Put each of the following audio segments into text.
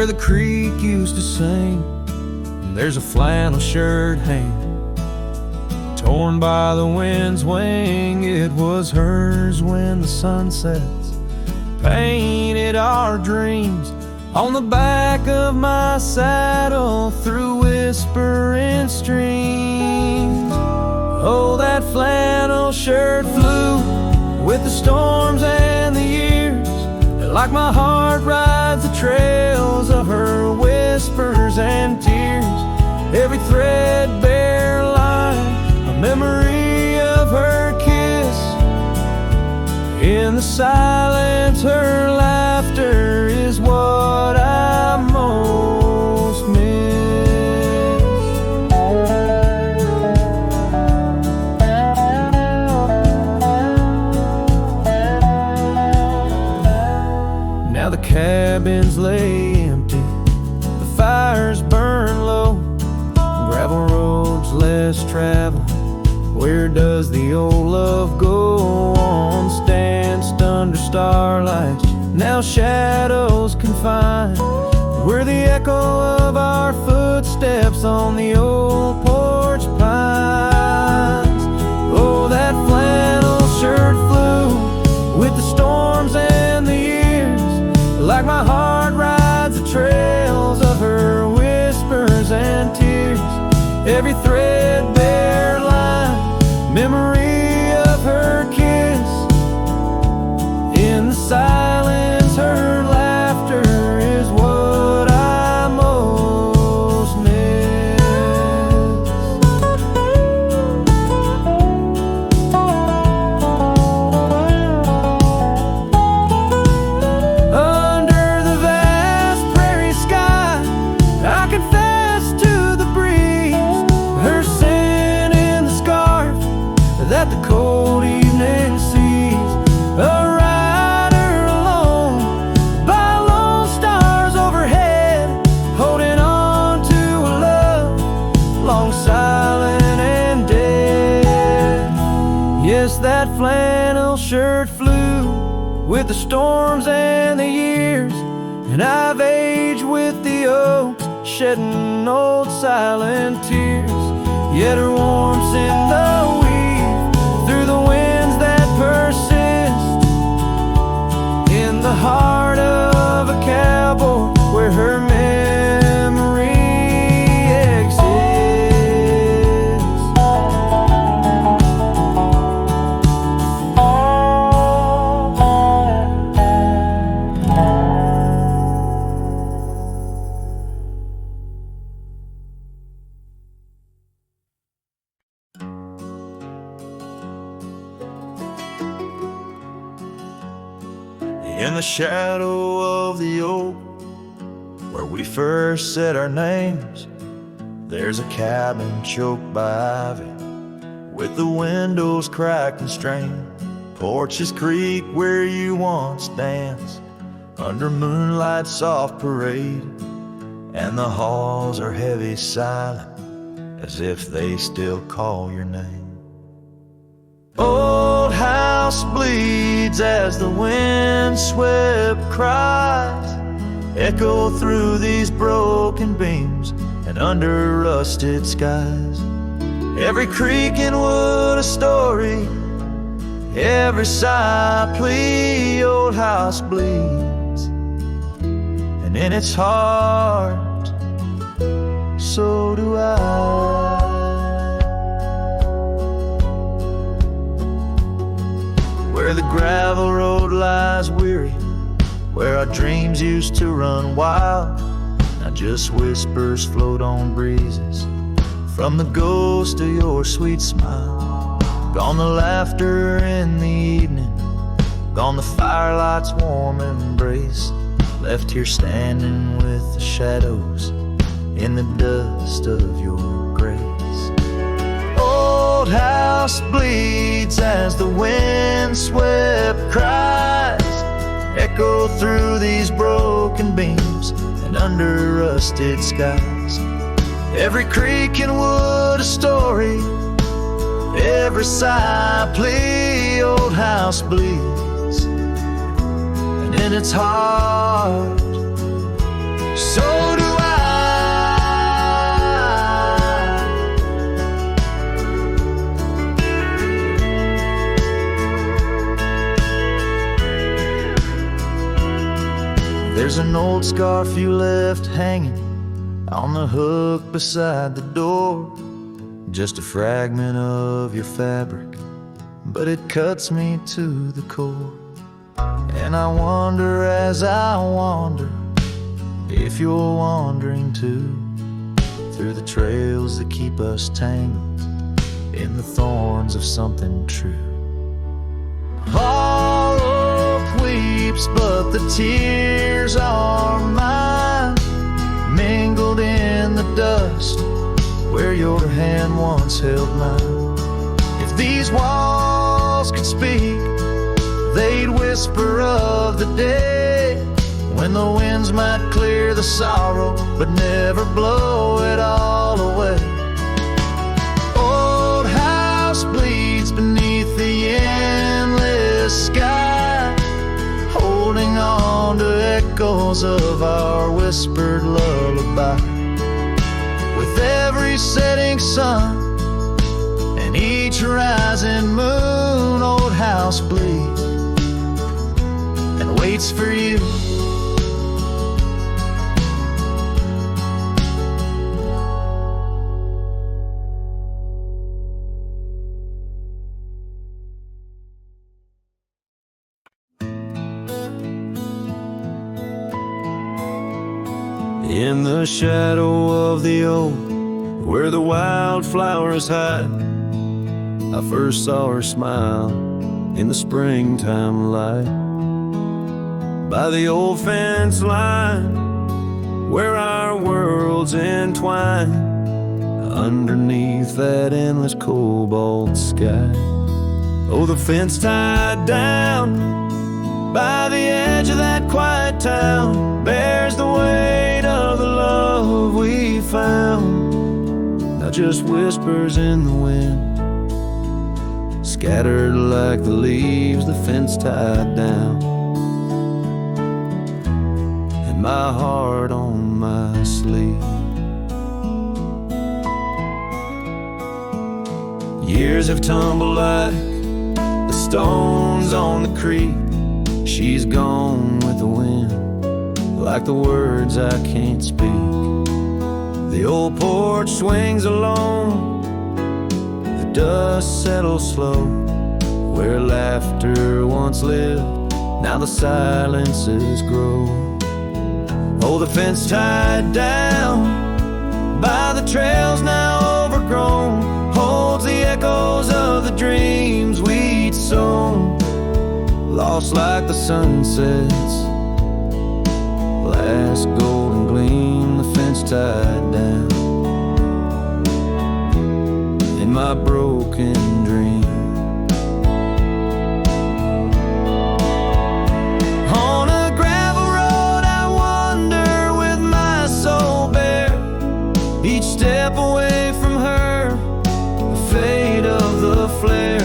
where the creek used to sing. There's a flannel shirt hanging, torn by the wind's wing. It was hers when the sun sets, painted our dreams on the back of my saddle through whispering streams. Oh, that flannel shirt flew with the storms and the years, like my heart rides the trails of her whispers and tears. Every threadbare line, a memory of her kiss. In the silence, her laughter is what I most miss. Now the cabins lay empty, the fires burn low, gravel roads less traveled. Where does the old love go? On stanced under starlights, now shadows confined. We're the echo of our footsteps on the old porch pines. Oh, that flannel shirt flew with the storms and the years, like my heart rides the trails of her whispers and tears. Every threadbare line, memory of her kiss. In the silence, her laughter is what I most miss. Under the vast prairie sky, I confess to the breeze, her scent in the scarf that the cold evening sees. A rider alone by lone stars overhead, holding on to a love long silent and dead. Yes, that flannel shirt flew with the storms and the years, and I've aged with the oaks, shedding old silent tears. Yet her warmth's in the weave, through the winds that persist. In the heart of a cowboy, where her memory exists. In the shadow of the oak, where we first said our names, there's a cabin choked by ivy, with the windows cracked and strained. Porches creak where you once danced, under moonlight's soft parade, and the halls are heavy silent, as if they still call your name. Old house bleeds as the wind-swept cries echo through these broken beams and under rusted skies. Every creak and wood a story, every sigh a plea. Old house bleeds, and in its heart, so do I. Where the gravel road lies weary, where our dreams used to run wild, now just whispers float on breezes from the ghost of your sweet smile. Gone the laughter in the evening, gone the firelight's warm embrace, left here standing with the shadows in the dust of your grace. Old house bleeds as the wind-swept cries echo through these broken beams and under rusted skies. Every creak and wood a story, every sigh a plea. Old house bleeds, and in its heart, So do I. There's an old scarf you left hanging on the hook beside the door. Just a fragment of your fabric, but it cuts me to the core. And I wonder as I wander if you're wandering too, through the trails that keep us tangled in the thorns of something true. All hope weeps, but the tears are mine, mingled in the dust where your hand once held mine. If these walls could speak, they'd whisper of the day when the winds might clear the sorrow but never blow it all away. Old house bleeds beneath the endless sky, holding on to echoes of our whispered lullaby. With every setting sun and each rising moon, old house bleeds and waits for you. In the shadow of the oak, where the wildflowers hide, I first saw her smile in the springtime light. By the old fence line, where our worlds entwine, underneath that endless cobalt sky. Oh, the fence tied down by the edge of that quiet town bears the weight of the love we found. Now just whispers in the wind, scattered like the leaves the fence tied down, and my heart on my sleeve. Years have tumbled like the stones on the creek. She's gone with the wind, like the words I can't speak. The old porch swings alone, the dust settles slow. Where laughter once lived, now the silences grow. Oh, the fence tied down by the trails now overgrown holds the echoes of the dreams we'd sown. Lost like the sunset's last golden gleam, the fence tied down in my broken dream. On a gravel road I wander with my soul bare, each step away from her, the fade of the flare.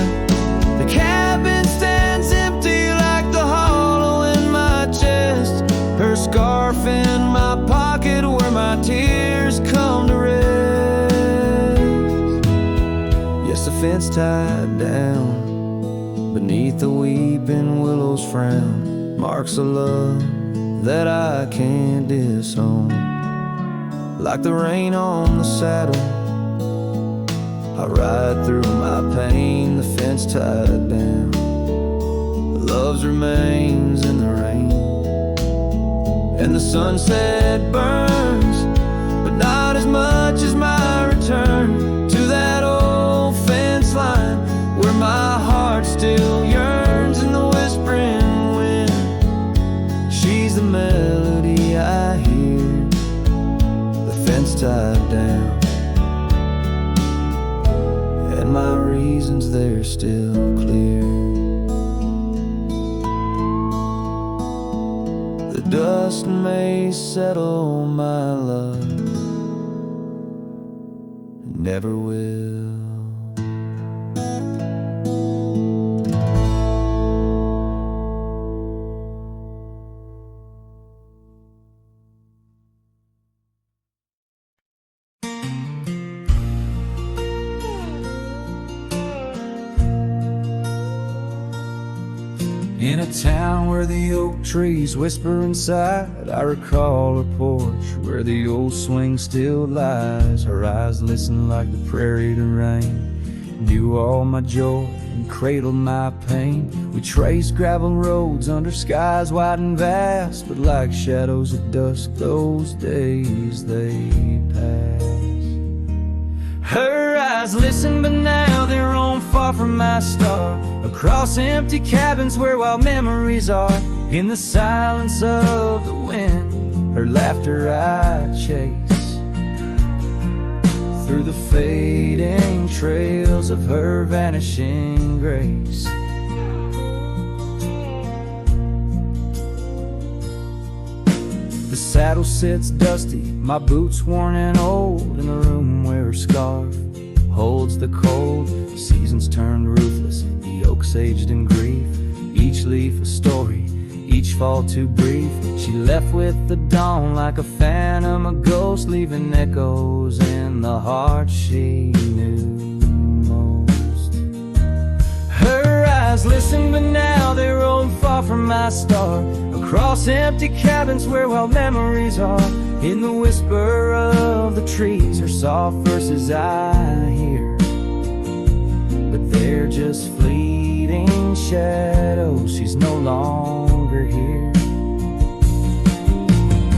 The cabin stands empty like the hollow in my chest, her scarf in my pocket where my tears come to rest. Yes, the fence tied down beneath the weeping willow's frown, marks of love that I can't disown. Like the rain on the saddle, I ride through my pain, the fence tied down. Love's remains in the rain, and the sunset burns, but not as much as my return to that old fence line where my heart still yearns in the whispering wind. She's the melody I hear, the fence tied down, and my reasons they're still clear. The dust may settle, my love, never will. In a town where the oak trees whisper inside, I recall her porch where the old swing still lies. Her eyes listen like the prairie to rain, knew all my joy and cradled my pain. We traced gravel roads under skies wide and vast, but like shadows at dusk those days they pass. Her eyes listen, but now they're roam far from my star, across empty cabins where wild memories are. In the silence of the wind, her laughter I chase, through the fading trails of her vanishing grace. The saddle sits dusty, my boots worn and old, in the room where her scarf holds the cold. Seasons turned ruthless, the oaks aged in grief, each leaf a story, each fall too brief. She left with the dawn like a phantom, a ghost, leaving echoes in the heart she knew most. Her eyes listen, but now they roam far from my star, across empty cabins where wild memories are. In the whisper of the trees, her soft verses I hear, but they're just fleeting shadows. She's no longer here.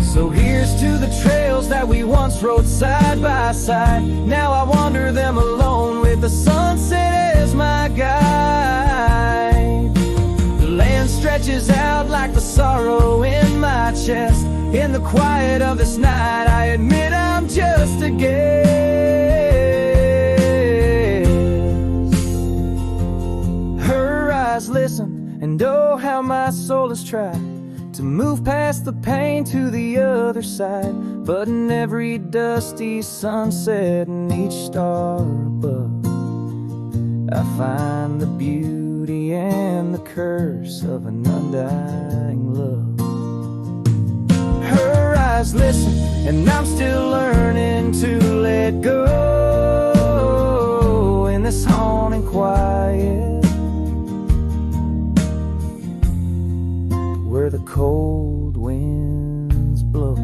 So here's to the trails that we once rode side by side. Now I wander them alone with the sunset as my guide. The land stretches out like the sorrow in my chest. In the quiet of this night, I admit I'm just a guest. Her eyes listen, and oh how my soul has tried to move past the pain to the other side. But in every dusty sunset and each star above, I find the beauty and the curse of an undying love. Her eyes listen, and I'm still learning to let go in this haunting quiet, where the cold winds blow.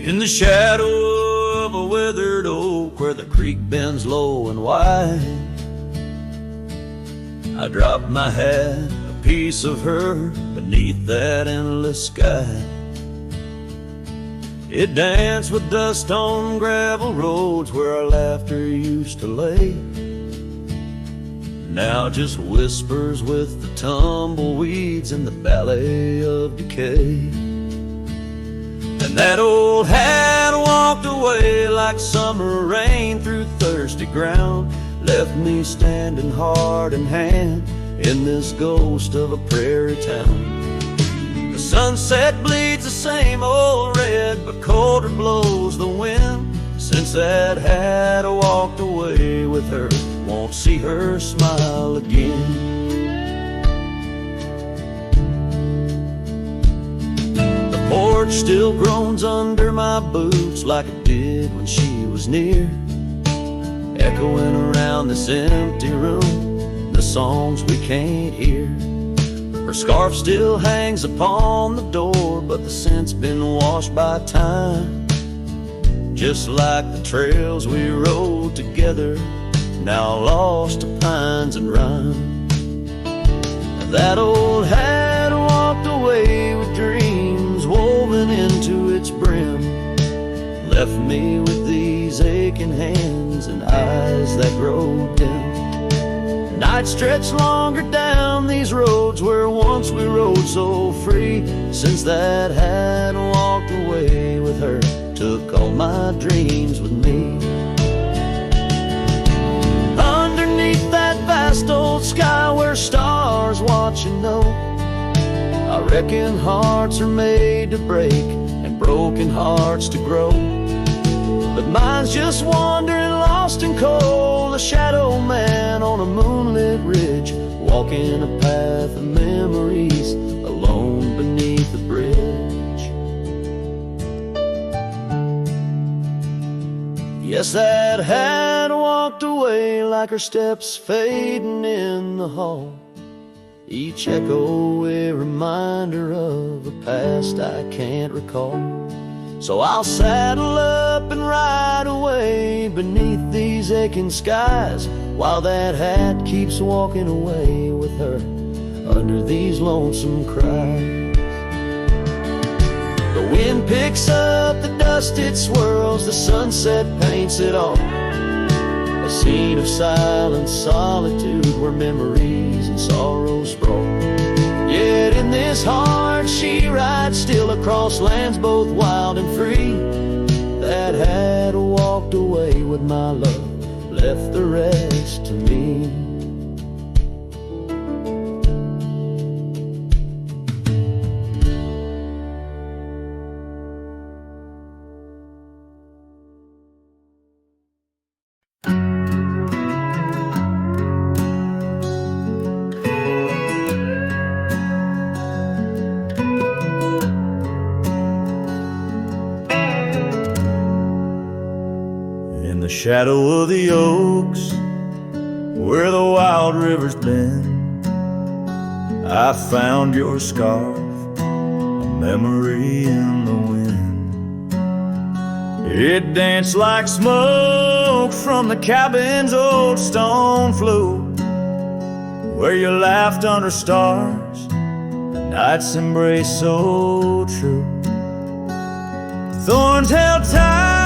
In the shadow of a withered oak where the creek bends low and wide, I dropped my hat, a piece of her, beneath that endless sky. It danced with dust on gravel roads where our laughter used to lay, now just whispers with the tumbleweeds in the ballet of decay. And that old hat walked away like summer rain through thirsty ground, left me standing heart in hand in this ghost of a prairie town. The sunset bleeds the same old red, but colder blows the wind. Since that hat walked away with her, won't see her smile again. The porch still groans under my boots like it did when she was near, echoing around this empty room, the songs we can't hear. Her scarf still hangs upon the door, but the scent's been washed by time, just like the trails we rode together, now lost to pines and rime. That old hat walked away with dreams woven into its brim, left me with these aching hands and eyes that grow dim. Night stretched longer down these roads where once we rode so free. Since that hat walked away with her, took all my dreams with me. Underneath that vast old sky where stars watch and know, I reckon hearts are made to break and broken hearts to grow. But mine's just wandering lost lost and cold, a shadow man on a moonlit ridge, walking a path of memories, alone beneath the bridge. Yes, that hat walked away like her steps fading in the hall, each echo a reminder of a past I can't recall. So I'll saddle up and ride away beneath these aching skies, while that hat keeps walking away with her under these lonesome cries. The wind picks up the dust, it swirls, the sunset paints it all, a scene of silent solitude where memories and sorrows sprawl. Yet in this heart she rides still across lands both wild and free. That had walked away with my love, left the rest to me. Shadow of the oaks, where the wild river's been, I found your scarf, a memory in the wind. It danced like smoke from the cabin's old stone flue, where you laughed under stars, the night's embrace so true. Thorns held tight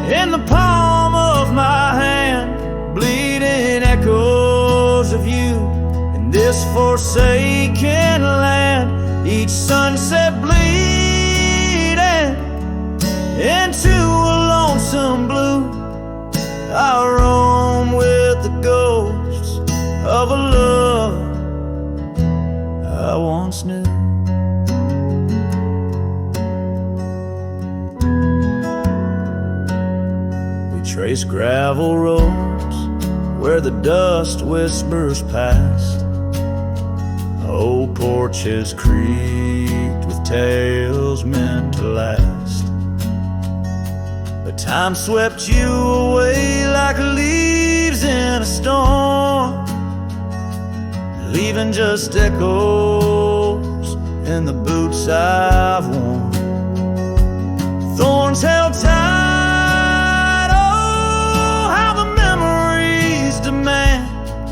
in the palm of my hand, bleeding echoes of you in this forsaken land. Each sunset bleeding into a lonesome blue, I roam with the ghosts of a love I once knew. Trace gravel roads where the dust whispers past, old porches creaked with tales meant to last. But time swept you away like leaves in a storm, leaving just echoes in the boots I've worn. Thorns held tight,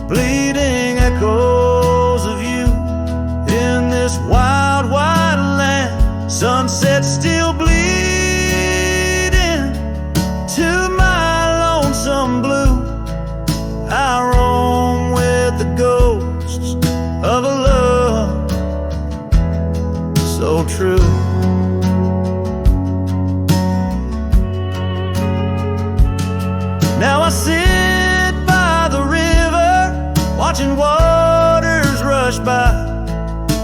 bleeding echoes of you in this wild, wide land. Sunset still bleeding to my lonesome blue. I roam with the ghosts of a love so true. Now I sit by the river, watching waters rush by,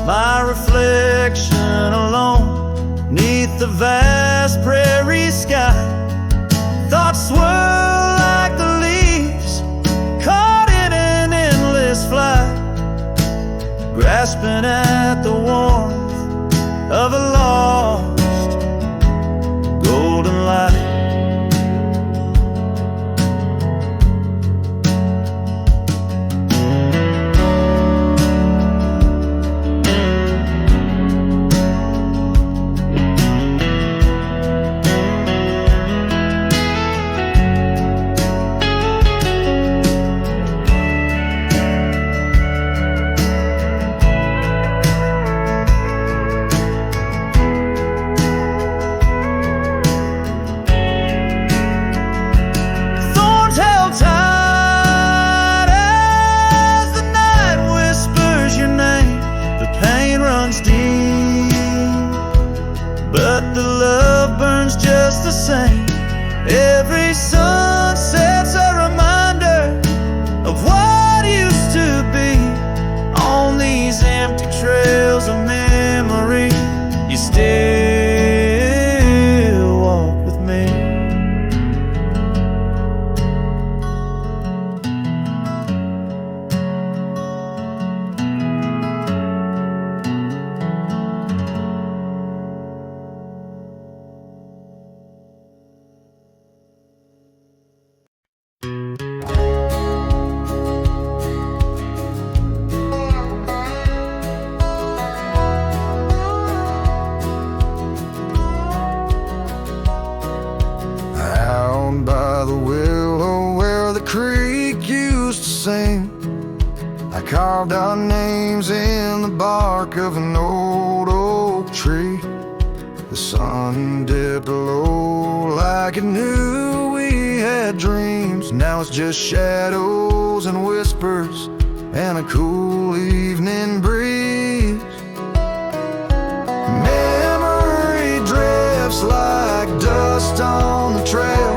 my reflection alone neath the vast prairie sky. Thoughts swirl like the leaves caught in an endless flight, grasping at the warmth of a lost golden light. Just the same, every sunset's a reminder of what used to be. On these empty trails of memory, you still walk with me. dreams in the bark of an old oak tree. The sun dipped low like it knew we had dreams. Now it's just shadows and whispers and a cool evening breeze. Memory drifts like dust on the trail,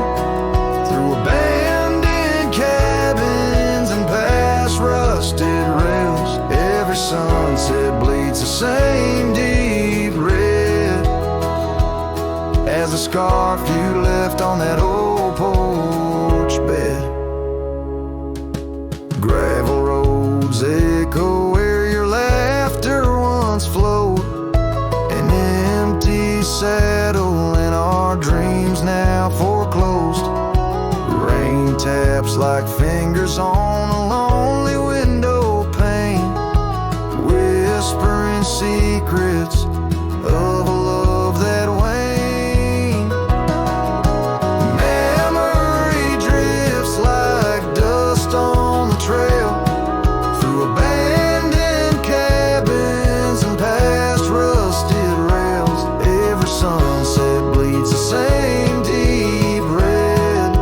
through abandoned cabins and past rusted rails. Every sunset bleeds the same deep red as the scarf you left on that old porch bed. Gravel roads echo where your laughter once flowed, an empty saddle and our dreams now foreclosed. Rain taps like fingers on a lonely window pane, whispering secrets of a love that waned. Memory drifts like dust on the trail, through abandoned cabins and past rusted rails. Every sunset bleeds the same deep red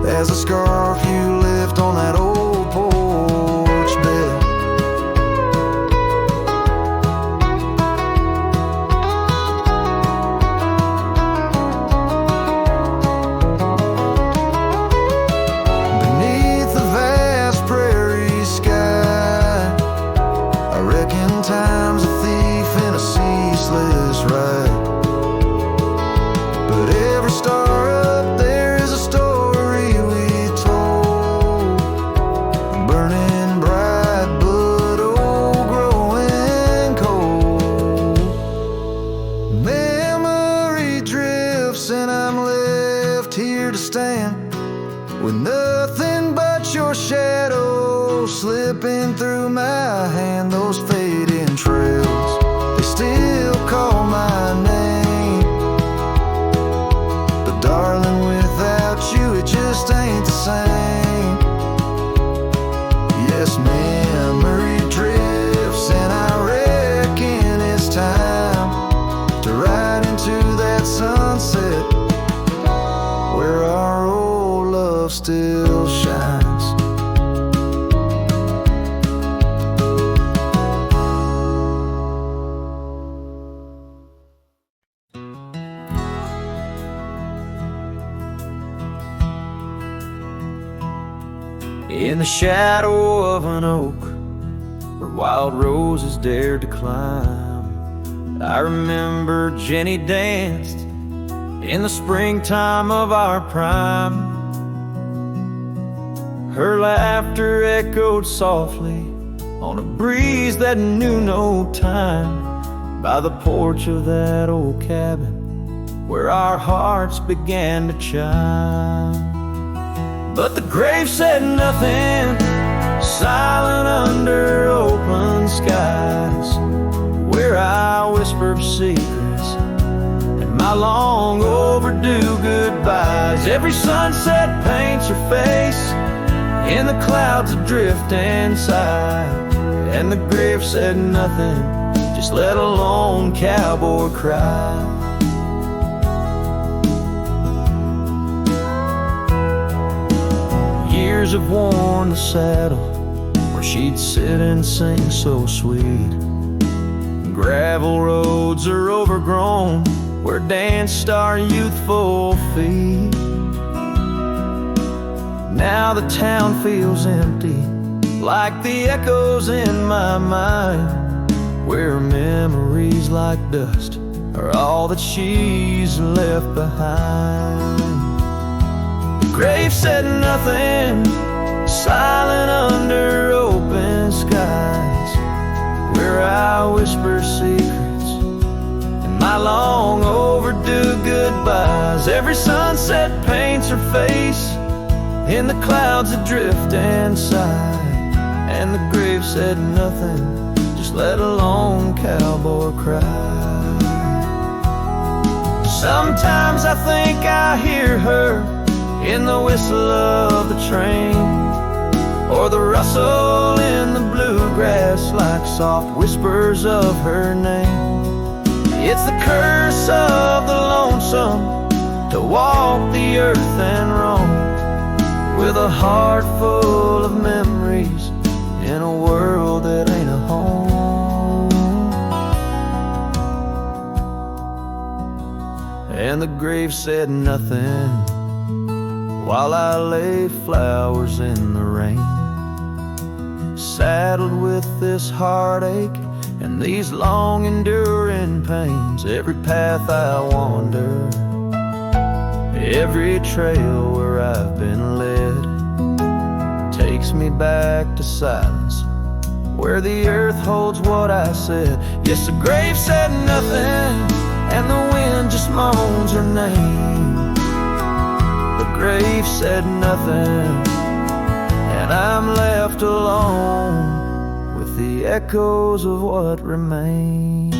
as a scarf you left on that old porch bed. Beneath the vast prairie sky, I reckon time's a thief in a ceaseless ride. But every star up there is a story we told, burning bright but old, growing cold. Memory drifts and I'm left here to stand with nothing but your shadow slipping through my hand. Those fading trails, they still call my name, but darling, without you it just ain't the same. Yes, memory drifts and I reckon it's time to ride into that sunset where our old love still shines. In the shadow of an oak where wild roses dared to climb, I remember Jenny danced in the springtime of our prime. Her laughter echoed softly on a breeze that knew no time, by the porch of that old cabin where our hearts began to chime. But the grave said nothing, silent under open skies, where I whispered secrets and my long overdue goodbyes. Every sunset paints her face in the clouds adrift inside, and the grave said nothing, just let a lone cowboy cry. Years have worn the saddle where she'd sit and sing so sweet. Gravel roads are overgrown where danced our youthful feet. Now the town feels empty, like the echoes in my mind, where memories like dust are all that she's left behind. The grave said nothing, silent under open skies, where I whisper secrets and my long overdue goodbyes. Every sunset paints her face in the clouds adrift inside, and the grave said nothing, just let a lone cowboy cry. Sometimes I think I hear her in the whistle of the train, or the rustle in the blue the grass like soft whispers of her name. It's the curse of the lonesome to walk the earth and roam, with a heart full of memories in a world that ain't a home. And the grave said nothing while I lay flowers in the rain, saddled with this heartache and these long enduring pains. Every path I wander, every trail where I've been led, takes me back to silence, where the earth holds what I said. Yes, the grave said nothing, and the wind just moans her name. The grave said nothing, and I'm left alone with the echoes of what remained.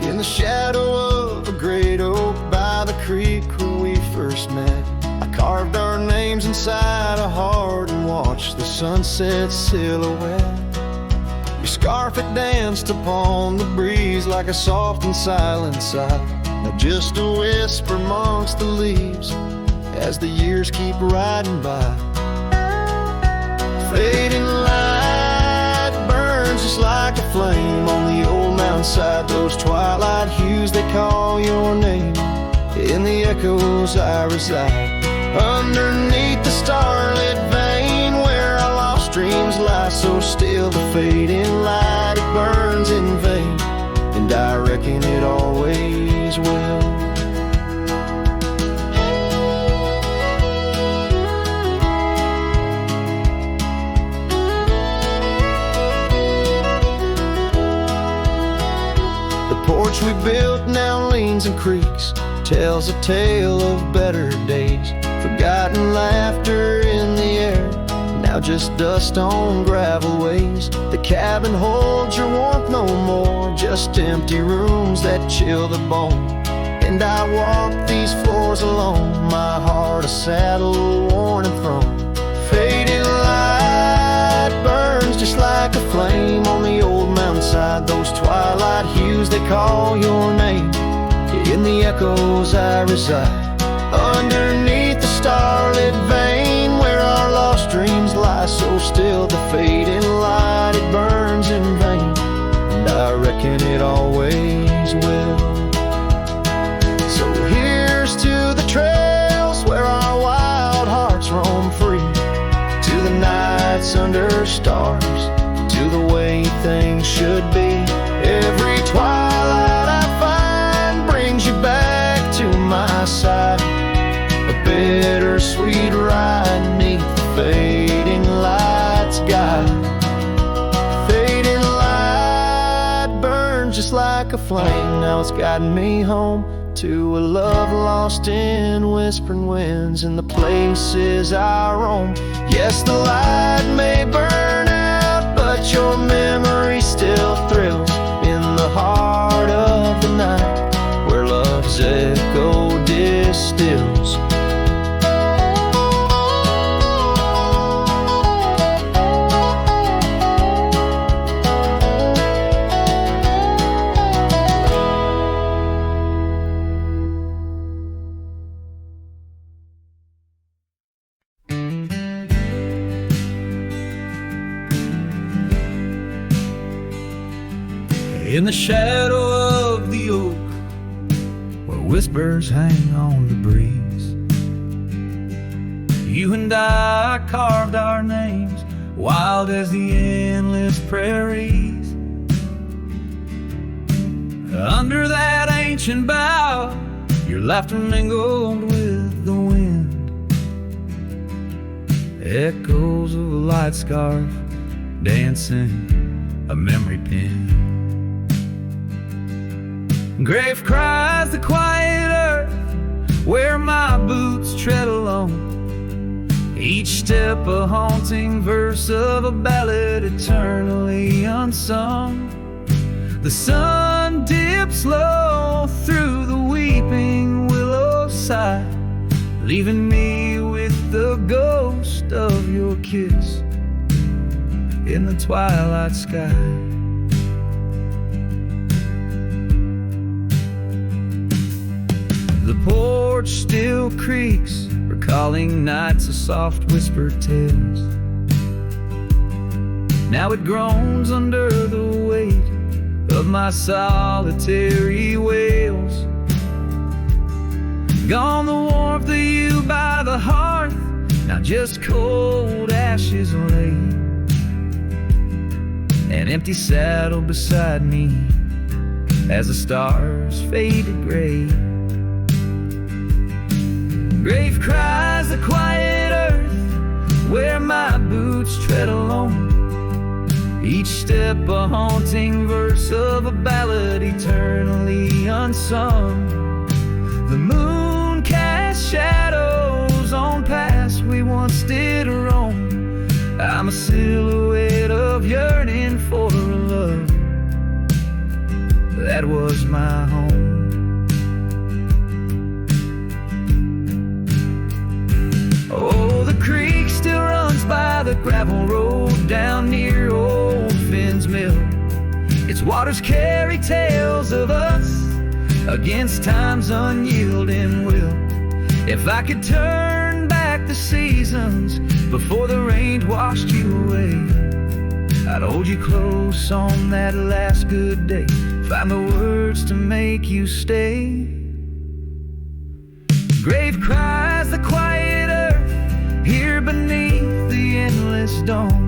In the shadow of a great oak by the creek where we first met, I carved our names inside a heart and watched the sunset silhouette. Your scarf had danced upon the breeze like a soft and silent sigh, now just a whisper amongst the leaves as the years keep riding by. Fading light burns just like a flame on the old mountainside, those twilight hues, they call your name. In the echoes I reside, underneath the starlit vein where our lost dreams lie so still. The fading light, it burns in vain, and I reckon it always will. The porch we built now leans and creaks, tells a tale of better days, forgotten laughter in the air, now just dust on gravel ways. The cabin holds your warmth no more, just empty rooms that chill the bone. And I walk these floors alone, my heart a saddle worn and thrown. Fading light burns just like a flame on the old mountainside, those twilight hues, they call your name. In the echoes I reside, underneath the starlit vein where our lost dreams lie so still. The fading light, it burns in vain, and I reckon it always will. So here's to the trails where our wild hearts roam free, to the nights under stars, to the way things should be. Every twilight I find brings you back to my side, a bittersweet ride neath the fading light's guide. Fading light burns just like a flame, now it's guiding me home to a love lost in whispering winds in the places I roam. Yes, the light may burn out, but your memory still thrills in the heart of the night where love's echo distills. In the shadow of the oak, where whispers hang on the breeze, you and I carved our names, wild as the endless prairies. Under that ancient bough, your laughter mingled with the wind, echoes of a light scarf dancing a memory pin. Grave cries the quiet earth where my boots tread alone. Each step a haunting verse of a ballad eternally unsung. The sun dips low through the weeping willow side, leaving me with the ghost of your kiss in the twilight sky. The porch still creaks, recalling nights of soft whispered tales. Now it groans under the weight of my solitary wails. Gone the warmth of you by the hearth, now just cold ashes lay. An empty saddle beside me as the stars fade to gray. Grave cries the quiet earth where my boots tread alone. Each step a haunting verse of a ballad eternally unsung. The moon casts shadows on paths we once did roam. I'm a silhouette of yearning for a love that was my home. Oh, the creek still runs by the gravel road down near old Finn's Mill. Its waters carry tales of us against time's unyielding will. If I could turn back the seasons before the rain washed you away, I'd hold you close on that last good day, find the words to make you stay. Grave cries the quiet earth here beneath the endless dawn.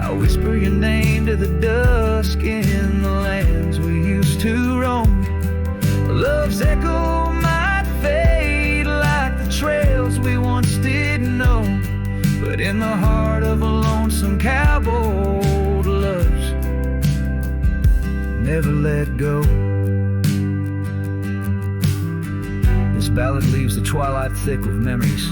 I whisper your name to the dusk in the lands we used to roam. Love's echo might fade like the trails we once did know, but in the heart of a lonesome cowboy, old loves never let go. This ballad leaves the twilight thick with memories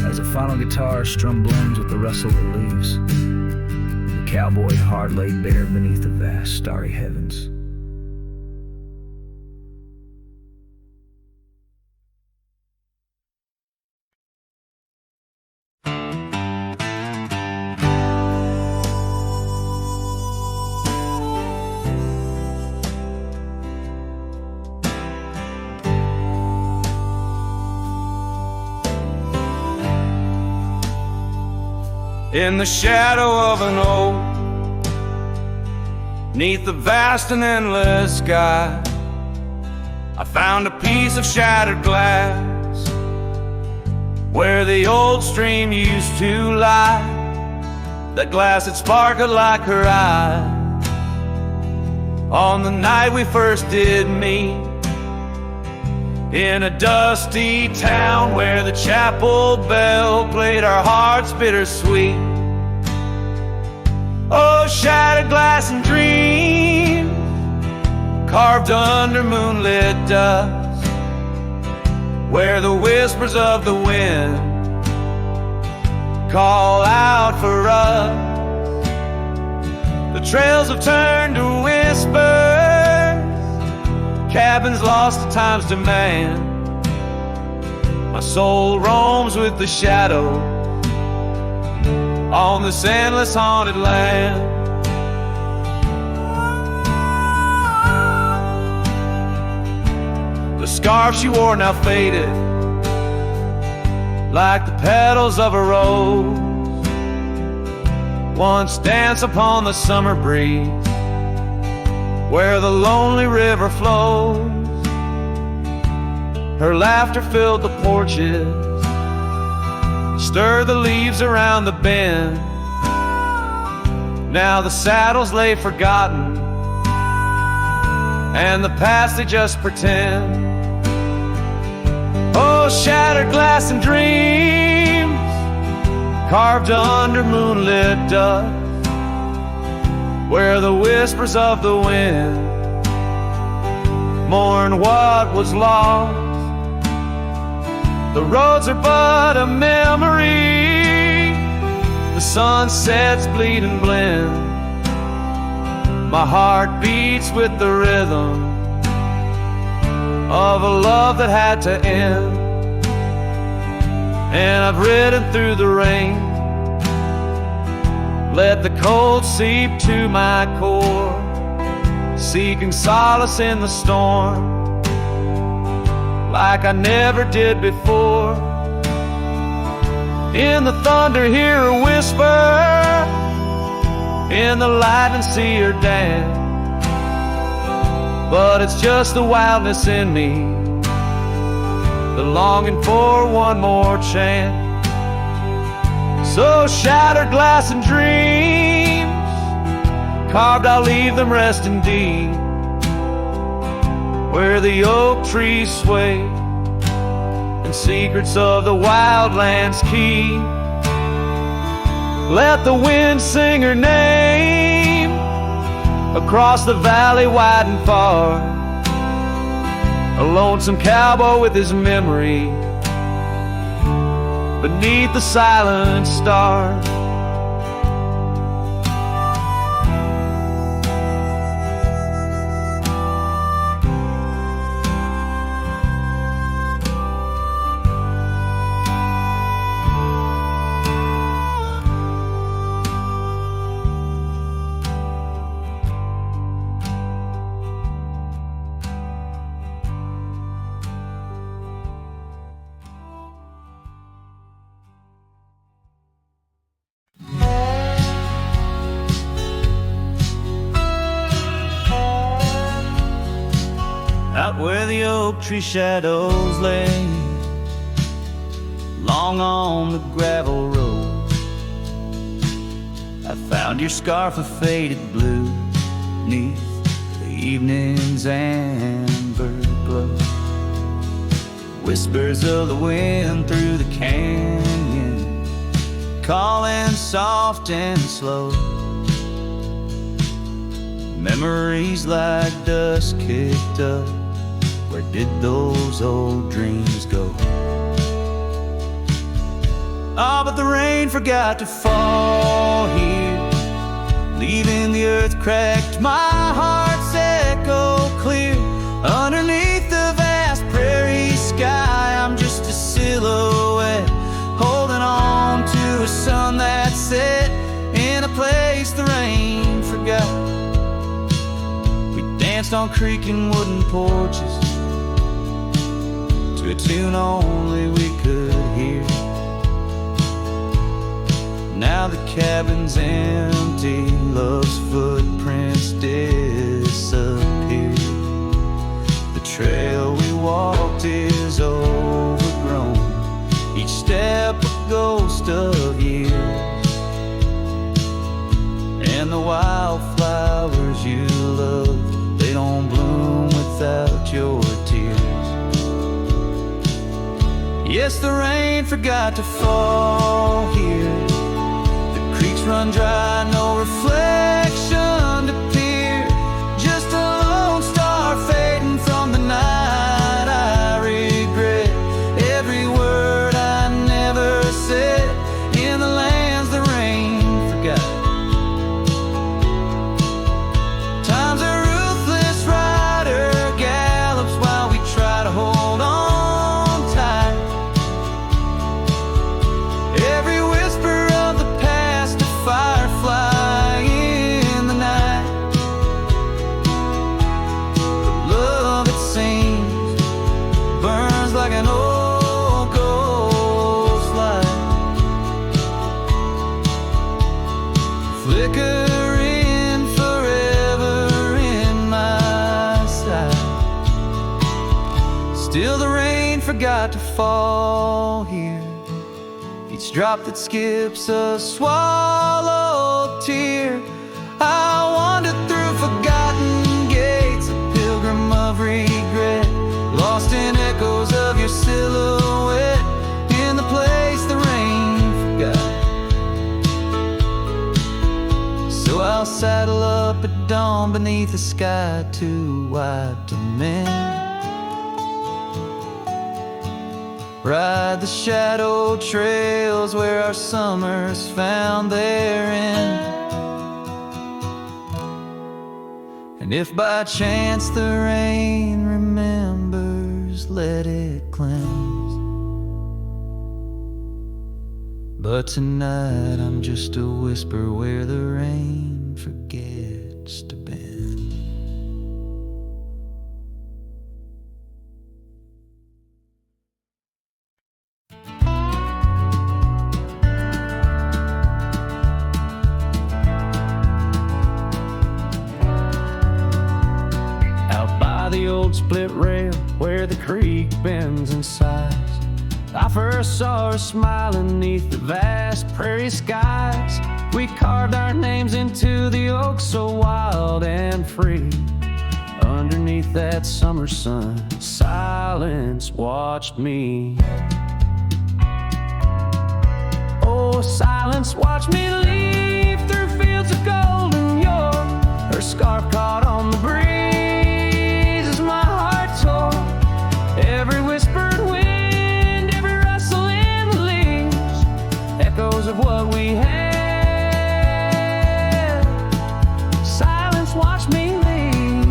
as a final guitar strum blends with the rustle of the leaves. The cowboy heart laid bare beneath the vast starry heavens. In the shadow of an oak, 'neath the vast and endless sky, I found a piece of shattered glass where the old stream used to lie. That glass had sparkled like her eyes on the night we first did meet, in a dusty town where the chapel bell played our hearts bittersweet. Oh, shattered glass and dreams carved under moonlit dust, where the whispers of the wind call out for us. The trails have turned to whispers, cabins lost to time's demand. My soul roams with the shadow on this endless haunted land. The scarf she wore now faded like the petals of a rose, once danced upon the summer breeze where the lonely river flows. Her laughter filled the porches, stirred the leaves around the bend. Now the saddles lay forgotten, and the past they just pretend. Oh, shattered glass and dreams carved under moonlit dust, where the whispers of the wind mourn what was lost. The roads are but a memory. The sunsets bleed and blend. My heart beats with the rhythm of a love that had to end. And I've ridden through the rain, let the cold seep to my core, seeking solace in the storm like I never did before. In the thunder hear her whisper, in the lightning see her dance. But it's just the wildness in me, the longing for one more chance. So shattered glass and dreams carved, I'll leave them resting deep where the oak trees sway and secrets of the wildlands keep. Let the wind sing her name across the valley wide and far, a lonesome cowboy with his memory beneath the silent stars. Out where the oak tree shadows lay, long on the gravel road, I found your scarf of faded blue neath the evening's amber glow. Whispers of the wind through the canyon, calling soft and slow. Memories like dust kicked up, where did those old dreams go? Ah, but the rain forgot to fall here, leaving the earth cracked, my heart's echo clear. Underneath the vast prairie sky, I'm just a silhouette, holding on to a sun that set in a place the rain forgot. We danced on creaking wooden porches to a tune only we could hear. Now the cabin's empty, love's footprints disappear. The trail we walked is overgrown, each step a ghost of years. And the wildflowers you love, they don't bloom without your tears. Yes, the rain forgot to fall here, the creeks run dry, no reflection to peer, just a lone star fading from the night. I regret every word I never said in the lands the rain forgot. Time's a ruthless rider, gallops while we try to hold on tight. Every whisper of the past, a firefly in the night. The love, it seems, burns like an old ghost light, flickering forever in my sight. Still the rain forgot to fall here, each drop that skips a swallowed tear. I wandered through forgotten gates, a pilgrim of regret, lost in echoes of your silhouette in the place the rain forgot. So I'll saddle up at dawn beneath a sky too wide to mend. Ride the shadow trails where our summers found their end. And if by chance the rain remembers, let it cleanse. But tonight I'm just a whisper where the rain forgets to bend. The old split rail where the creek bends and sighs, I first saw her smiling neath the vast prairie skies. We carved our names into the oak so wild and free. Underneath that summer sun, silence watched me. Oh, silence watched me leave through fields of golden yore. Her scarf caught on the breeze. Every whispered wind, every rustle in the leaves, echoes of what we had. Silence watched me leave.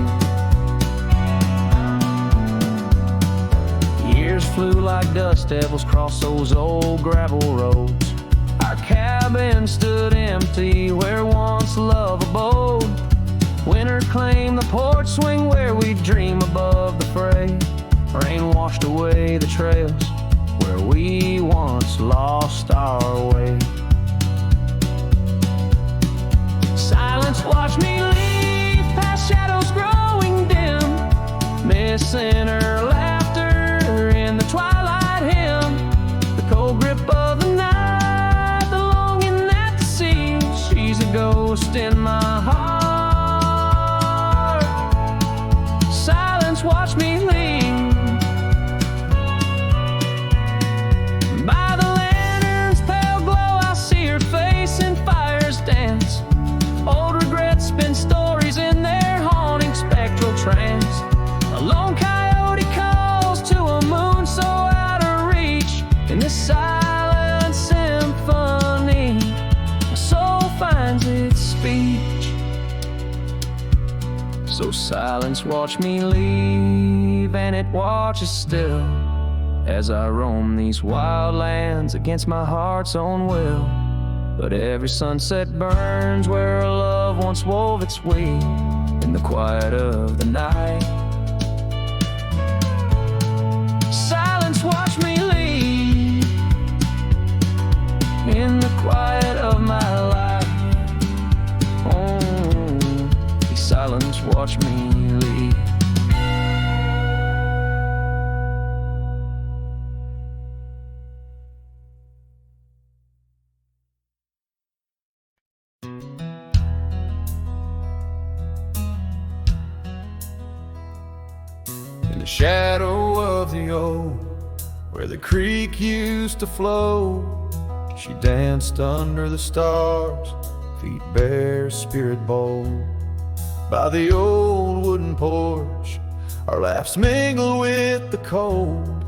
Years flew like dust devils across those old gravel roads. Our cabin stood empty where once love abode. Winter claimed the porch swing where we dream above the fray. Rain washed away the trails where we once lost our way. Silence watched me leave past shadows growing dim, missing her laughter in the twilight hymn. The cold grip of the night, the longing at the sea. She's a ghost in my heart. Silence watched me leave. Trance. A lone coyote calls to a moon so out of reach. In this silent symphony, my soul finds its speech. So silence watched me leave, and it watches still as I roam these wild lands against my heart's own will. But every sunset burns where a love once wove its way. In the quiet of the night, silence watched me leave. In the quiet of my life, oh, silence watched me leave. The shadow of the oak, where the creek used to flow, she danced under the stars, feet bare, spirit bold. By the old wooden porch, our laughs mingled with the cold,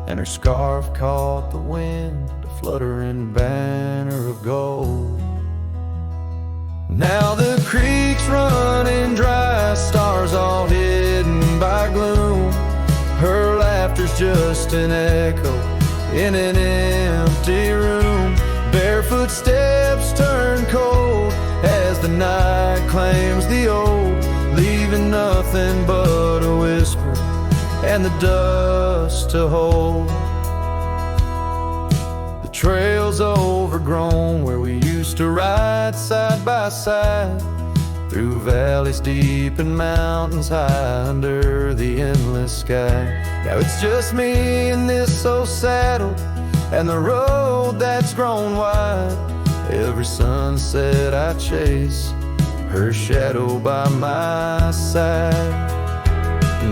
and her scarf caught the wind, a fluttering banner of gold. Now the creek's running dry, stars all hidden by gloom. Her laughter's just an echo in an empty room. Barefoot steps turn cold as the night claims the old, leaving nothing but a whisper and the dust to hold. The trail's overgrown where we used to ride side by side, through valleys deep and mountains high under the endless sky. Now it's just me in this old saddle and the road that's grown wide. Every sunset I chase, her shadow by my side.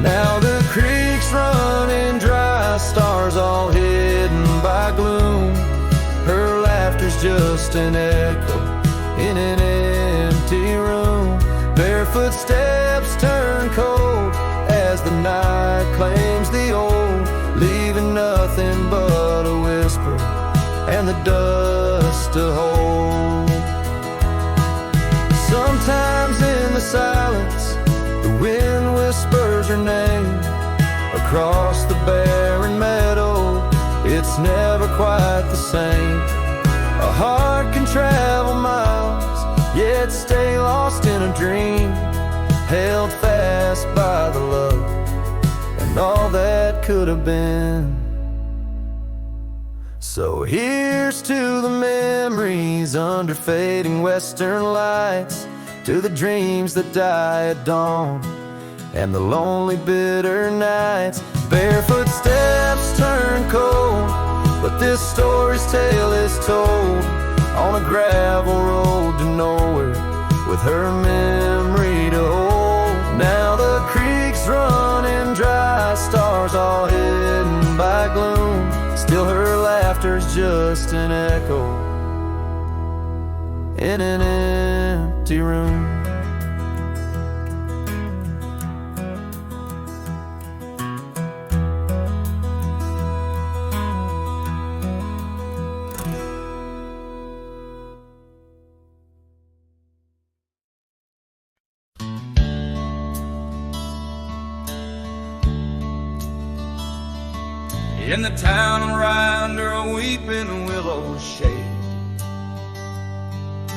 Now the creek's running dry, stars all hidden by gloom. Her laughter's just an echo in an empty room. Barefoot steps turn cold as the night claims the old, leaving nothing but the dust to hold. Sometimes in the silence, the wind whispers her name. Across the barren meadow, it's never quite the same. A heart can travel miles, yet stay lost in a dream, held fast by the love and all that could have been. So here's to the memories under fading western lights, to the dreams that die at dawn and the lonely bitter nights. Barefoot steps turn cold, but this story's tale is told on a gravel road to nowhere, with her memory to hold. Now the creek's running dry, stars all hidden by gloom. Still her laughter's just an echo in an empty room. In the town around her a weeping willow shade,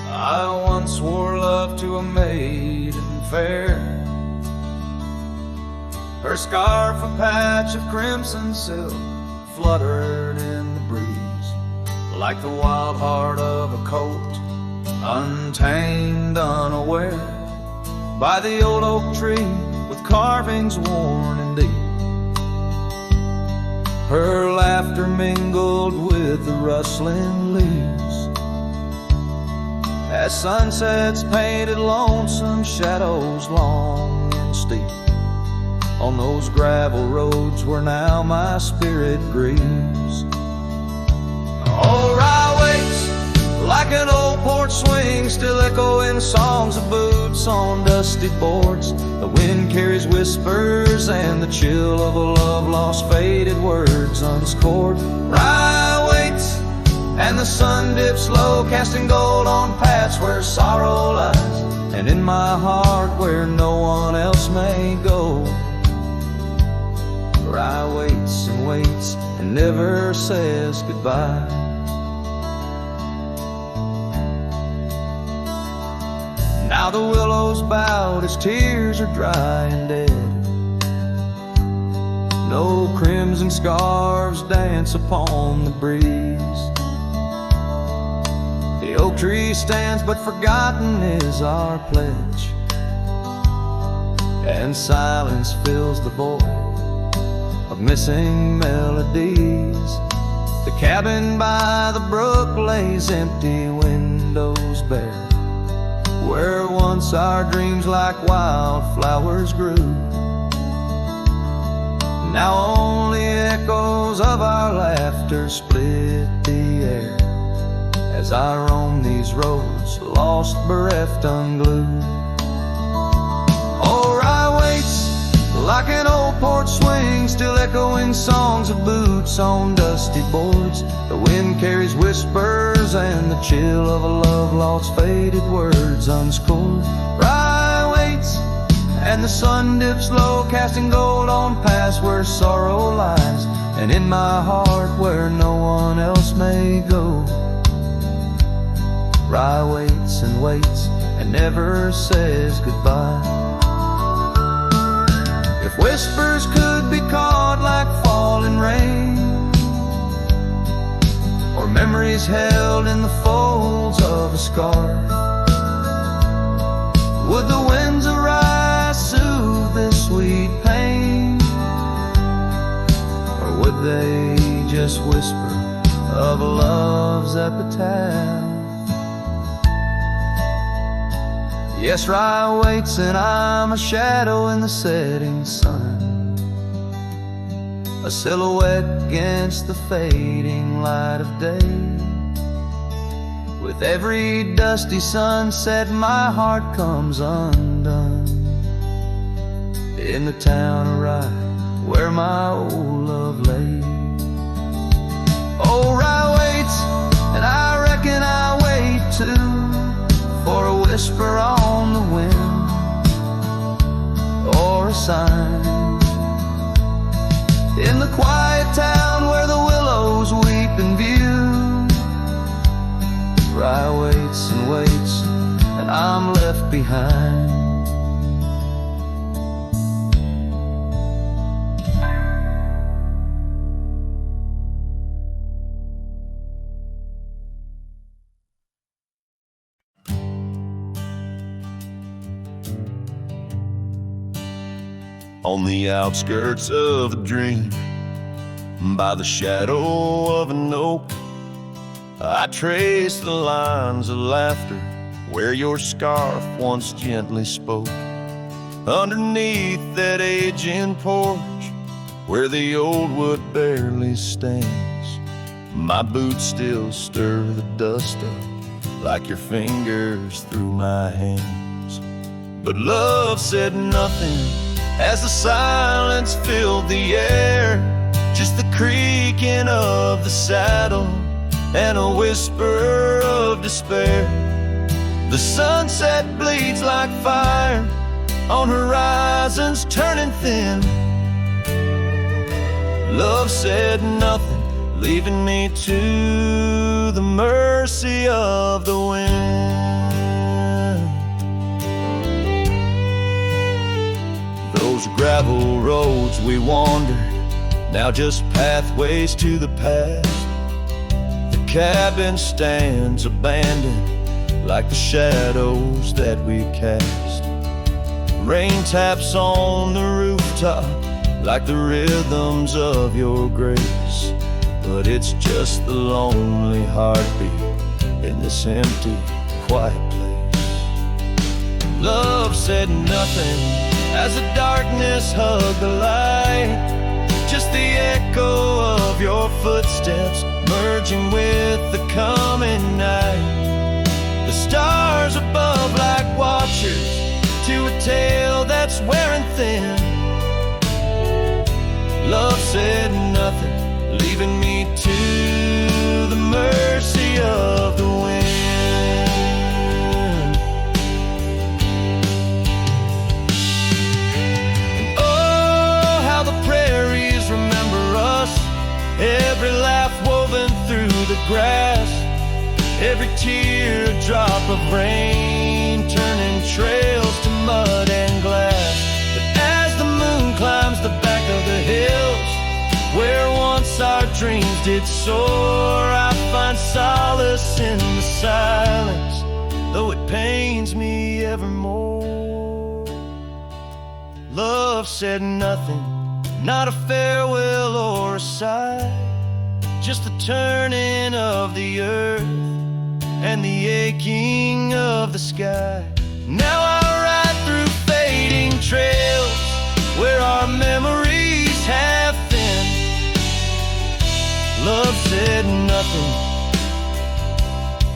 I once swore love to a maiden fair. Her scarf a patch of crimson silk fluttered in the breeze, like the wild heart of a colt, untamed, unaware, by the old oak tree with carvings worn and deep. Her laughter mingled with the rustling leaves, as sunsets painted lonesome shadows long and steep on those gravel roads where now my spirit grieves. Oh, Rye waits like an old porch swing, still echoing songs of boots on dusty boards. The wind carries whispers and the chill of a love lost, faded words unscored. Rye waits and the sun dips low, casting gold on paths where sorrow lies, and in my heart where no one else may go. Rye waits and waits and never says goodbye. Now the willows bowed as tears are dry and dead. No crimson scarves dance upon the breeze. The oak tree stands, but forgotten is our pledge, and silence fills the void of missing melodies. The cabin by the brook lays empty, windows bare, where once our dreams like wildflowers grew. Now only echoes of our laughter split the air, as I roam these roads, lost, bereft, unglued. Oh, Rye waits like an old porch swing, still echoing songs of boots on dusty boards. The wind carries whispers and the chill of a love lost, faded words unscored. Rye waits and the sun dips low, casting gold on paths where sorrow lies, and in my heart where no one else may go. Rye waits and never says goodbye. If whispers could be caught like falling rain, or memories held in the folds of a scarf, would the winds arise soothe this sweet pain, or would they just whisper of love's epitaph? Yes, Rye waits and I'm a shadow in the setting sun, a silhouette against the fading light of day. With every dusty sunset my heart comes undone, in the town of Rye where my old love lay. Oh, Rye waits quiet town where the willows weep in view. Rye waits and waits, and I'm left behind. On the outskirts of a dream, by the shadow of an oak, I trace the lines of laughter where your scarf once gently spoke. Underneath that aging porch, where the old wood barely stands, my boots still stir the dust up like your fingers through my hands. But love said nothing as the silence filled the air, just the creaking of the saddle and a whisper of despair. The sunset bleeds like fire on horizons turning thin. Love said nothing, leaving me to the mercy of the wind. Those gravel roads we wandered, now just pathways to the past. The cabin stands abandoned like the shadows that we cast. Rain taps on the rooftop like the rhythms of your grace, but it's just the lonely heartbeat in this empty, quiet place. Love said nothing as the darkness hugged the light, just the echo of your footsteps merging with the coming night. The stars above like watchers to a tale that's wearing thin. Love said nothing, leaving me to the mercy of the wind. And oh, how the prairies remember us, every laugh woven through the grass, every teardrop of rain turning trails to mud and glass. But as the moon climbs the back of the hills where once our dreams did soar, I find solace in the silence, though it pains me evermore. Love said nothing, not a farewell or a sigh, just the turning of the earth and the aching of the sky. Now I ride through fading trails where our memories have thinned. Love said nothing,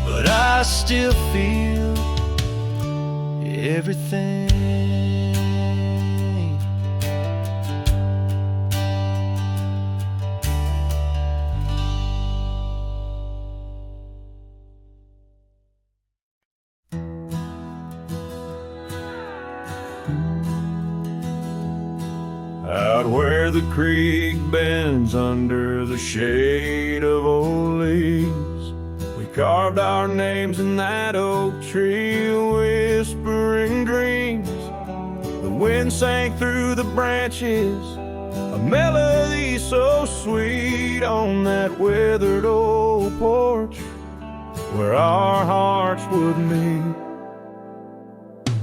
but I still feel everything. Out where the creek bends under the shade of old leaves, we carved our names in that oak tree, whispering dreams. The wind sang through the branches, a melody so sweet on that weathered old porch where our hearts would meet.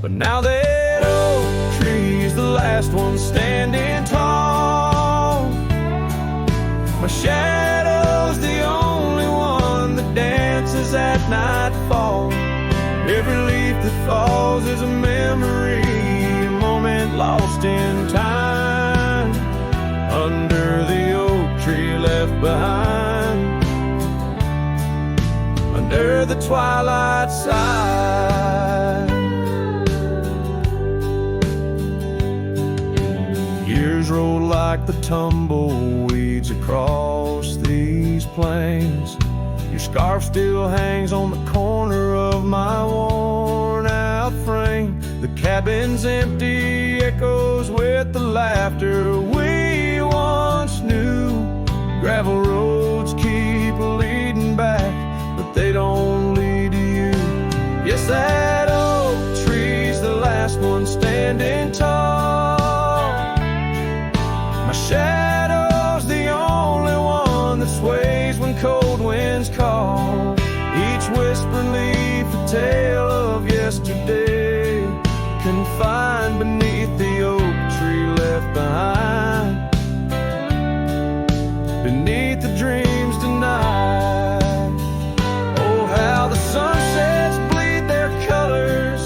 But now that oak tree's the last one standing tall, my shadow's the only one that dances at nightfall. Every leaf that falls is a memory, a moment lost in time, under the oak tree left behind, under the twilight side. Years roll like the tumbleweeds across these plains. Your scarf still hangs on the corner of my worn out frame. The cabin's empty, echoes with the laughter we once knew. tale of yesterday, confined beneath the oak tree left behind, beneath the dreams denied. Oh, how the sunsets bleed their colors,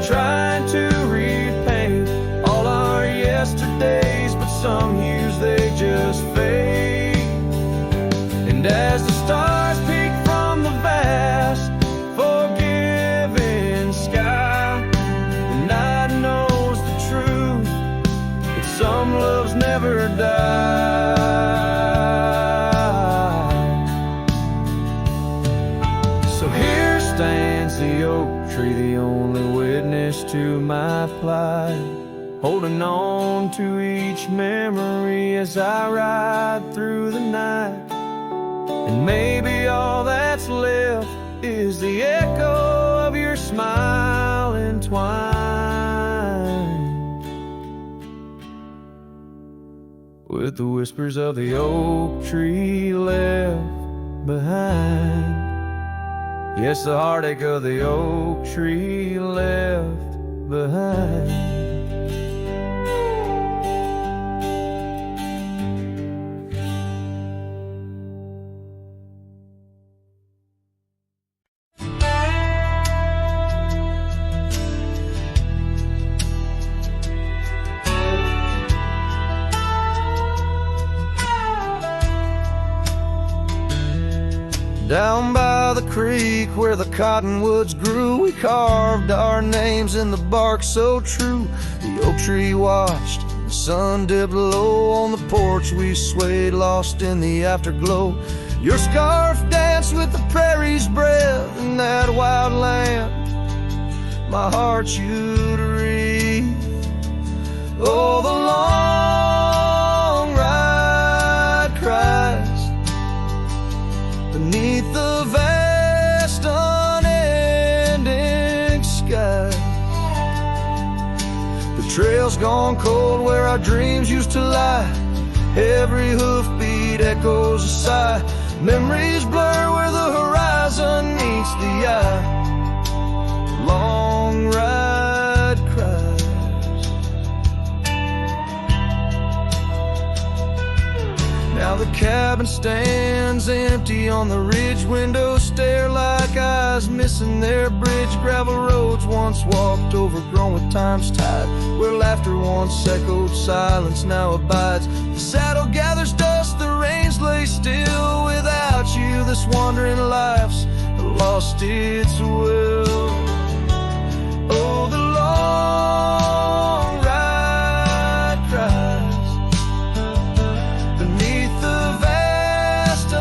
trying to repaint all our yesterdays, but some hues they just fade. And as the stars peek from the vast, forgiving sky, the night knows the truth, that some loves never die. So here stands the oak tree, the only witness to my plight, holding on to each memory as I ride through the night. And maybe all that's left is the echo of your smile entwined with the whispers of the oak tree left behind. Yes, the heartache of the oak tree left behind. Down by the creek where the cottonwoods grew, we carved our names in the bark so true. The oak tree watched, the sun dipped low on the porch. We swayed, lost in the afterglow. Your scarf danced with the prairie's breath in that wild land. My heart you'd wreathe. Oh, the long ride cries beneath the vast unending sky. The trail's gone cold where our dreams used to lie. Every hoofbeat echoes a sigh. Memories blur where the horizon meets the eye. The long ride cries. Now the cabin stands empty on the ridge. Windows stare like eyes missing their bridge. Gravel roads once walked, overgrown with time's tide. Where laughter once echoed, silence now abides. The saddle gathers dust, the reins lay still. Without you, this wandering life's lost its will. Oh, the long ride cries beneath the vast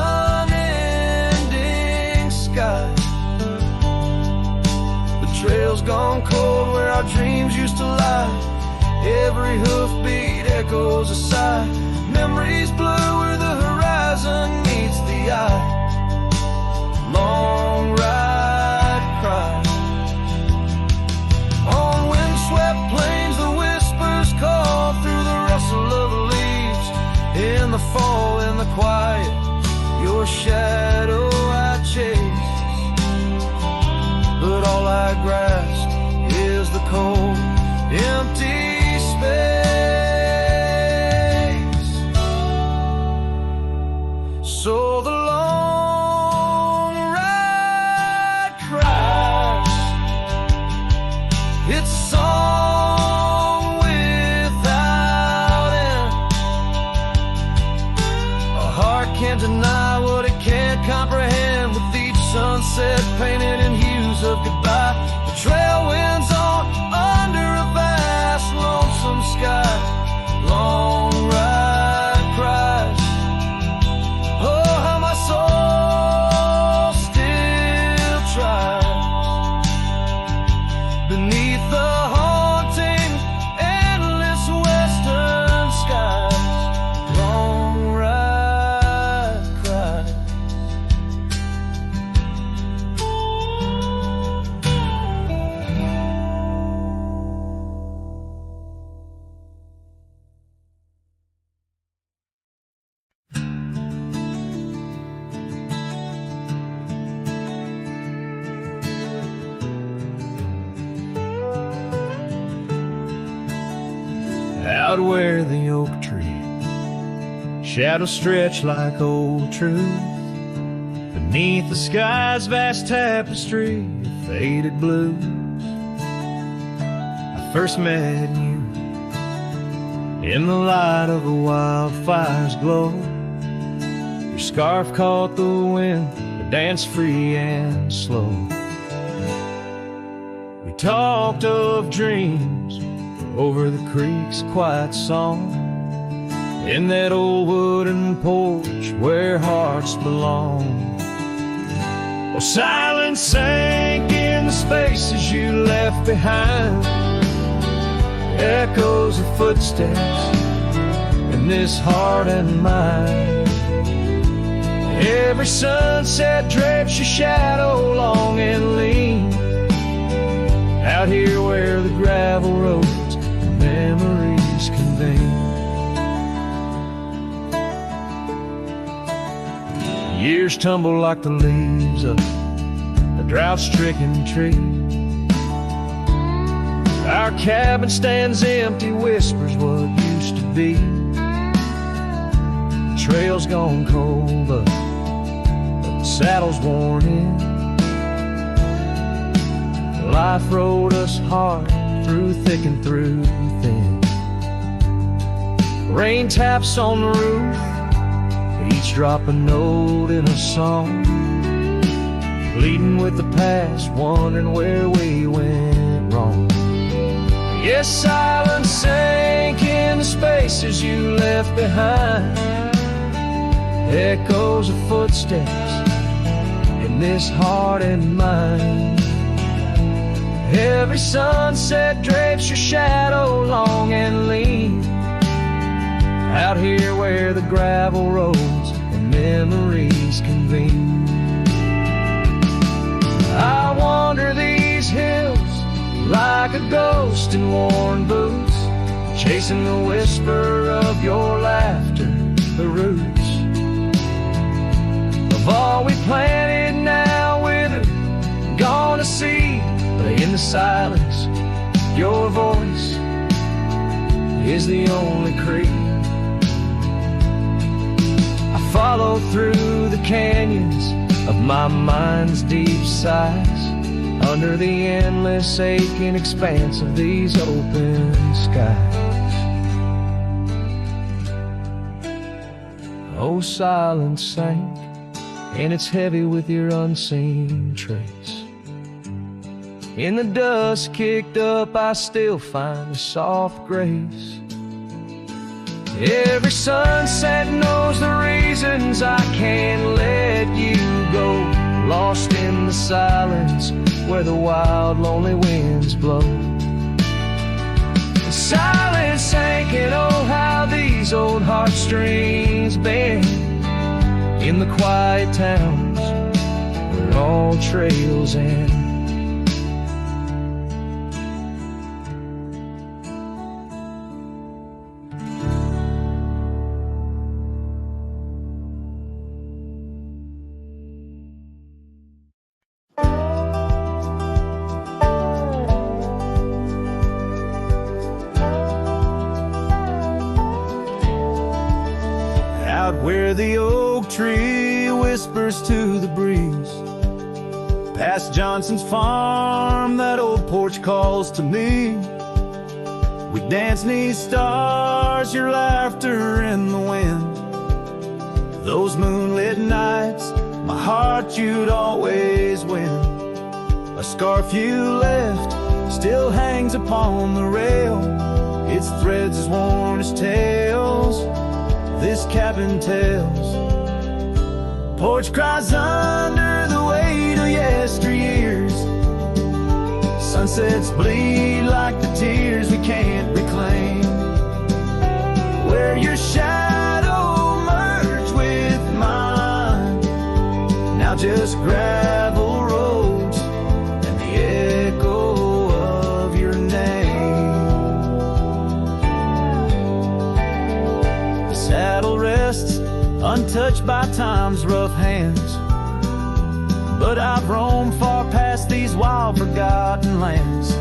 unending sky. The trail's gone cold where our dreams used to lie. Every hoofbeat echoes a sigh. Memories blur where the horizon meets the eye. Long ride cry. On windswept plains the whispers call through the rustle of the leaves. In the fall, in the quiet, your shadow I chase. But all I grasp is the cold, empty space. So the long ride cries. It's a song without end. A heart can't deny what it can't comprehend. With each sunset painted in hues of goodbye, the trail winds on under a vast lonesome sky. Long ride cries. Oh, how my soul still tries beneath the haunting, endless western skies. Long ride cries. out where the oak tree shadows stretch like old truth, beneath the sky's vast tapestry of faded blues. I first met you in the light of a wildfire's glow. Your scarf caught the wind, but danced free and slow. We talked of dreams over the creek's quiet song, in that old wooden porch where hearts belong. Oh, silence sank in the spaces you left behind, echoes of footsteps in this heart and mind. Every sunset drapes your shadow long and lean, out here where the gravel roads and memories convene. Years tumble like the leaves of a drought-stricken tree. Our cabin stands empty, whispers what used to be. The trail's gone cold, but the saddle's worn in. Life rode us hard through thick and through thin. Rain taps on the roof, each drop a note in a song, pleading with the past, wondering where we went wrong. Yes, silence sank in the spaces you left behind, echoes of footsteps in this heart and mind. Every sunset drapes your shadow long and lean, out here where the gravel roads and memories convene. I wander these hills like a ghost in worn boots, chasing the whisper of your laughter, the roots of all we planted now withered, gone to seed. But in the silence, your voice is the only creed. I follow through the canyons of my mind's deep sighs, under the endless aching expanse of these open skies. Oh, silence sank, and it's heavy with your unseen trace. In the dust kicked up, I still find a soft grace. Every sunset knows the reasons I can't let you go, lost in the silence where the wild, lonely winds blow. The silence sank, and oh, how these old heartstrings bend in the quiet towns where all trails end. Where the oak tree whispers to the breeze, past Johnson's farm, that old porch calls to me. We dance 'neath stars, your laughter in the wind. Those moonlit nights, my heart you'd always win. A scarf you left still hangs upon the rail, its threads as worn as tales this cabin tells. Porch cries under the weight of yesteryears. Sunsets bleed like the tears we can't reclaim. Where your shadow merged with mine, now just gravel roads and the echo of your name. The saddle rests untouched by time's rough hands, but I've roamed far past these wild forgotten lands,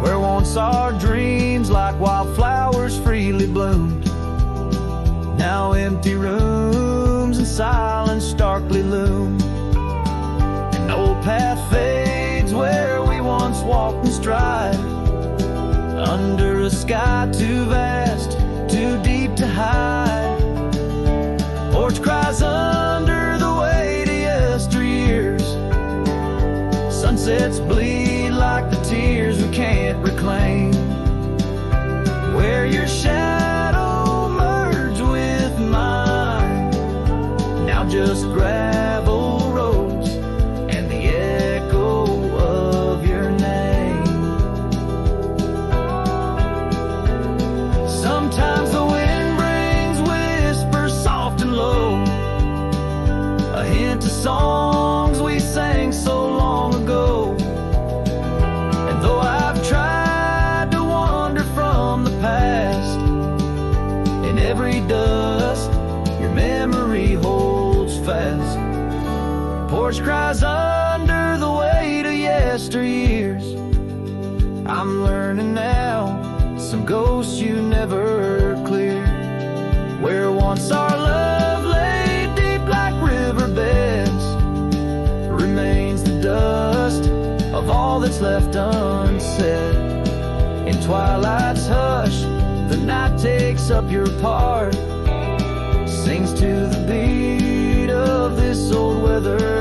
where once our dreams like wildflowers freely bloomed. Now empty rooms and silence starkly loom. An old path fades where we once walked in stride, under a sky too vast, too deep to hide. Porch cries under the weight of yesteryears. Sunsets bleed like the tears we can't reclaim. Where your shadow merged with mine, now just gravel roads and the echo of your name. Sometimes the wind brings whispers soft and low, a hint of songs we sang so long ago. And though I've tried to wander from the past, in every dust your memory holds fast. Porch cries under the weight of yesteryears. I'm learning now, some ghosts you never cleared. Where once our love lay deep like riverbeds, remains the dust of all that's left unsaid. In twilight's hush, the night takes up your part, sings to the beat of this old weather